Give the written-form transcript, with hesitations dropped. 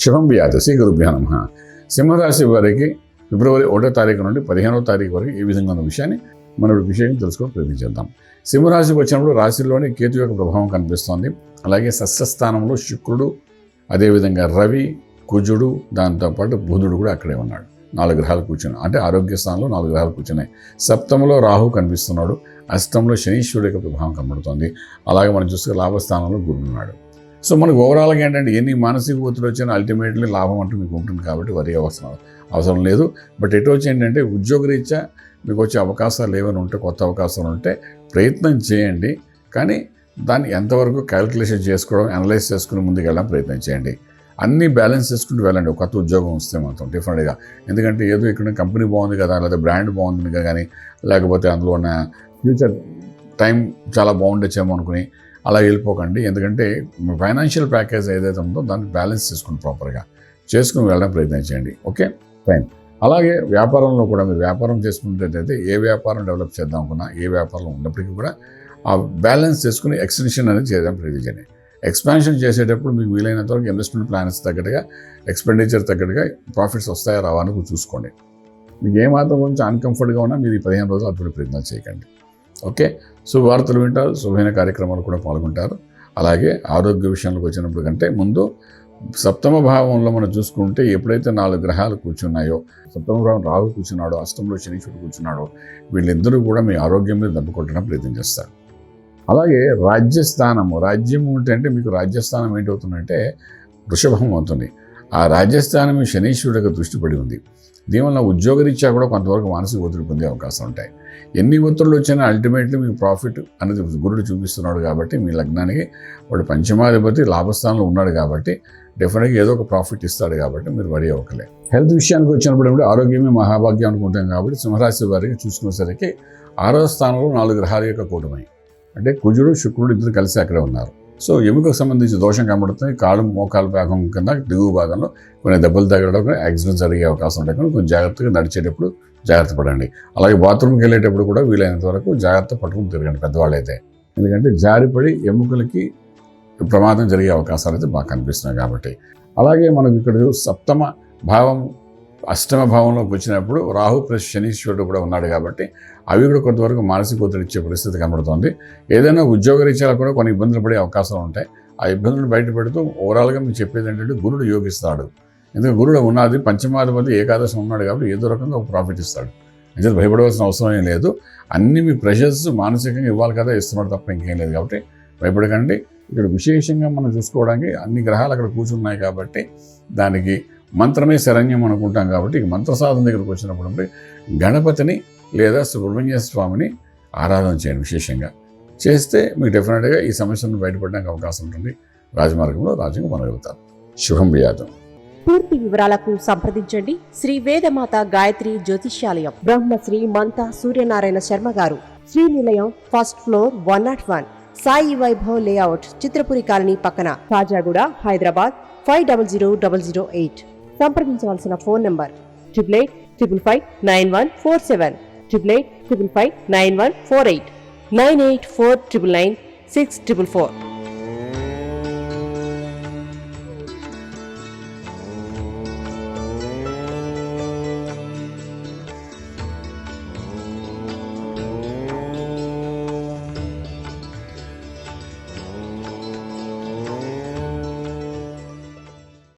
శుభం వ్యాధి శ్రీ గురుభ్యో నమః. సింహరాశి వారికి ఫిబ్రవరి 1వ తారీఖు నుండి 15వ తారీఖు వరకు ఏ విధంగా ఉన్న విషయాన్ని మనం విషయం తెలుసుకొని ప్రయత్నించేద్దాం. సింహరాశికి వచ్చినప్పుడు రాశిలోని కేతు యొక్క ప్రభావం కనిపిస్తోంది. అలాగే షష్ఠస్థానంలో శుక్రుడు, అదేవిధంగా రవి, కుజుడు, దాంతోపాటు బుధుడు కూడా అక్కడే ఉన్నాడు. 4 గ్రహాలు కూర్చున్నాయి. అంటే ఆరోగ్య స్థానంలో 4 గ్రహాలు కూర్చున్నాయి. సప్తమంలో రాహు కనిపిస్తున్నాడు. అష్టంలో శనీశ్వరుడు యొక్క ప్రభావం కనబడుతోంది. అలాగే మనం చూస్తే లాభస్థానంలో గురుడు ఉన్నాడు. సో మనకు ఓవరాల్గా ఏంటంటే ఎన్ని మానసిక ఒత్తిడి వచ్చినా అల్టిమేట్లీ లాభం అంటూ మీకు ఉంటుంది కాబట్టి వరి అవసరం లేదు. బట్ ఎటు వచ్చి ఏంటంటే ఉద్యోగరీత్యా మీకు వచ్చే అవకాశాలు ఏమైనా ఉంటే, కొత్త అవకాశాలు ఉంటే ప్రయత్నం చేయండి. కానీ దాన్ని ఎంతవరకు క్యాలిక్యులేషన్ చేసుకోవడం, అనలైజ్ చేసుకుని ముందుకు వెళ్ళడం ప్రయత్నం చేయండి. అన్నీ బ్యాలెన్స్ చేసుకుంటూ వెళ్ళండి. కొత్త ఉద్యోగం వస్తే మాత్రం డెఫినెట్గా. ఎందుకంటే ఏదో ఇక్కడ కంపెనీ బాగుంది కదా, లేదా బ్రాండ్ బాగుంది కదా, కానీ లేకపోతే అందులో ఉన్న ఫ్యూచర్ టైం చాలా బాగుండొచ్చేమో అనుకుని అలా వెళ్ళిపోకండి. ఎందుకంటే ఫైనాన్షియల్ ప్యాకేజ్ ఏదైతే ఉందో దాన్ని బ్యాలెన్స్ చేసుకుని ప్రాపర్గా చేసుకుని వెళ్ళడం ప్రయత్నం చేయండి. Okay, fine. అలాగే వ్యాపారంలో కూడా మీరు వ్యాపారం చేసుకున్నట్టయితే ఏ వ్యాపారం డెవలప్ చేద్దాం అనుకున్నా, ఏ వ్యాపారంలో ఉన్నప్పటికీ కూడా ఆ బ్యాలెన్స్ చేసుకుని ఎక్స్టెన్షన్ అనేది చేయడం ప్రయత్నం చేయండి. ఎక్స్పాన్షన్ చేసేటప్పుడు మీకు వీలైనంత వరకు ఇన్వెస్ట్మెంట్ ప్లాన్స్ తగ్గట్టుగా, ఎక్స్పెండిచర్ తగ్గట్టుగా ప్రాఫిట్స్ వస్తాయా రావా అని చూసుకోండి. మీకు ఏమాత్రం కొంచెం అన్కంఫర్ట్గా ఉన్నా మీరు 15 రోజులు అటువంటి ప్రయత్నాలు చేయకండి. ఓకే, శుభవార్తలు వింటారు, శుభమైన కార్యక్రమాలు కూడా పాల్గొంటారు. అలాగే ఆరోగ్య విషయానికి వచ్చినప్పుడు కంటే ముందు సప్తమ భావంలో మనం చూసుకుంటే ఎప్పుడైతే 4 గ్రహాలు కూర్చున్నాయో, సప్తమ భావం రాహు కూర్చున్నాడో, అష్టంలో శనీశ్వరుడు కూర్చున్నాడో, వీళ్ళిద్దరూ కూడా మీ ఆరోగ్యం మీద దెబ్బ కొట్టడం ప్రయత్నం చేస్తారు. అలాగే రాజ్యం అంటే మీకు రాజ్యస్థానం ఏంటవుతుందంటే వృషభం అవుతుంది. ఆ రాజ్యస్థానం శనీశ్వరుడు యొక్క దృష్టి పడి ఉంది. దీనివల్ల ఉద్యోగరీత్యా కూడా కొంతవరకు మానసిక ఒత్తిడి పొందే అవకాశం ఉంటాయి. ఎన్ని ఒత్తిళ్ళు వచ్చినా అల్టిమేట్లీ మీకు ప్రాఫిట్ అనేది గురుడు చూపిస్తున్నాడు కాబట్టి మీ లగ్నానికి వాడు పంచమాధిపతి లాభస్థానంలో ఉన్నాడు కాబట్టి డెఫినెట్గా ఏదో ఒక ప్రాఫిట్ ఇస్తాడు కాబట్టి మీరు వరి అవ్వకలే. హెల్త్ విషయానికి వచ్చినప్పుడు ఆరోగ్యమే మహాభాగ్యం అనుకుంటాం కాబట్టి సింహరాశి వారికి చూసుకునేసరికి 6వ స్థానంలో 4 గ్రహాల యొక్క కూటమి, అంటే కుజుడు, శుక్రుడు ఇద్దరు కలిసి అక్కడే ఉన్నారు. సో ఎముకకు సంబంధించి దోషం కనబడుతుంది. కాళ్ళు మోకాలు భాగం కింద దిగువ భాగంలో కొన్ని దెబ్బలు తగలడం, యాక్సిడెంట్స్ జరిగే అవకాశం ఉంటాయి. కానీ కొంచెం జాగ్రత్తగా నడిచేటప్పుడు జాగ్రత్త పడండి. అలాగే బాత్రూమ్కి వెళ్ళేటప్పుడు కూడా వీలైనంత వరకు జాగ్రత్త పట్టుకుని తిరగండి పెద్దవాళ్ళు అయితే. ఎందుకంటే జారిపడి ఎముకలకి ప్రమాదం జరిగే అవకాశాలు అయితే బాగా కనిపిస్తున్నాయి కాబట్టి. అలాగే మనకు ఇక్కడ సప్తమ భావం అష్టమ భావంలోకి వచ్చినప్పుడు రాహు ప్లస్ శనీశ్వరుడు కూడా ఉన్నాడు కాబట్టి అవి కూడా కొంతవరకు మానసిక ఒత్తిడి ఇచ్చే పరిస్థితి కనబడుతుంది. ఏదైనా ఉద్యోగరీత్యా కూడా కొన్ని ఇబ్బందులు పడే అవకాశాలు ఉంటాయి. ఆ ఇబ్బందులు బయటపెడుతూ ఓవరాల్గా మీకు చెప్పేది ఏంటంటే గురుడు యోగిస్తాడు. ఎందుకంటే గురుడు ఉన్నది పంచమాధిపతి ఏకాదశం ఉన్నాడు కాబట్టి ఏదో రకంగా ఒక ప్రాఫిట్ ఇస్తాడు. నిజంగా భయపడవలసిన అవసరం ఏం లేదు. అన్ని మీ ప్రెషర్స్ మానసికంగా ఇవ్వాలి కదా, ఇస్తున్నాడు తప్ప ఇంకేం లేదు కాబట్టి భయపడకండి. ఇక్కడ విశేషంగా మనం చూసుకోవడానికి అన్ని గ్రహాలు అక్కడ కూర్చున్నాయి కాబట్టి దానికి మంత్రమే శరణ్యం అనుకుంటాం కాబట్టి మంత్ర సాధన దగ్గరకు వచ్చినప్పుడు గణపతిని లేదా సుబ్రహ్మణ్య స్వామిని ఆరాధన చేయండి. విశేషంగా చేస్తే మీకు డెఫినెట్గా ఈ సమస్యలను బయటపడడానికి అవకాశం ఉంటుంది. రాజమార్గంలో రాజ్యంగా మనగలుగుతారు. శుభం వ్యాధం. పూర్తి వివరాలకు సంప్రదించండి శ్రీ వేదమాత గాయత్రి జ్యోతిష్యాలయం, బ్రహ్మశ్రీ మంతా సూర్యనారాయణ శర్మ గారు, Srinilayam, first floor, 101, Sai Vaibhav layout, Chitrapuri colony పక్కన, కాజాగూడ, హైదరాబాద్ 500008. సంప్రదించవలసిన ఫోన్ నంబర్ 8855559147, 8855559148, 9849996644.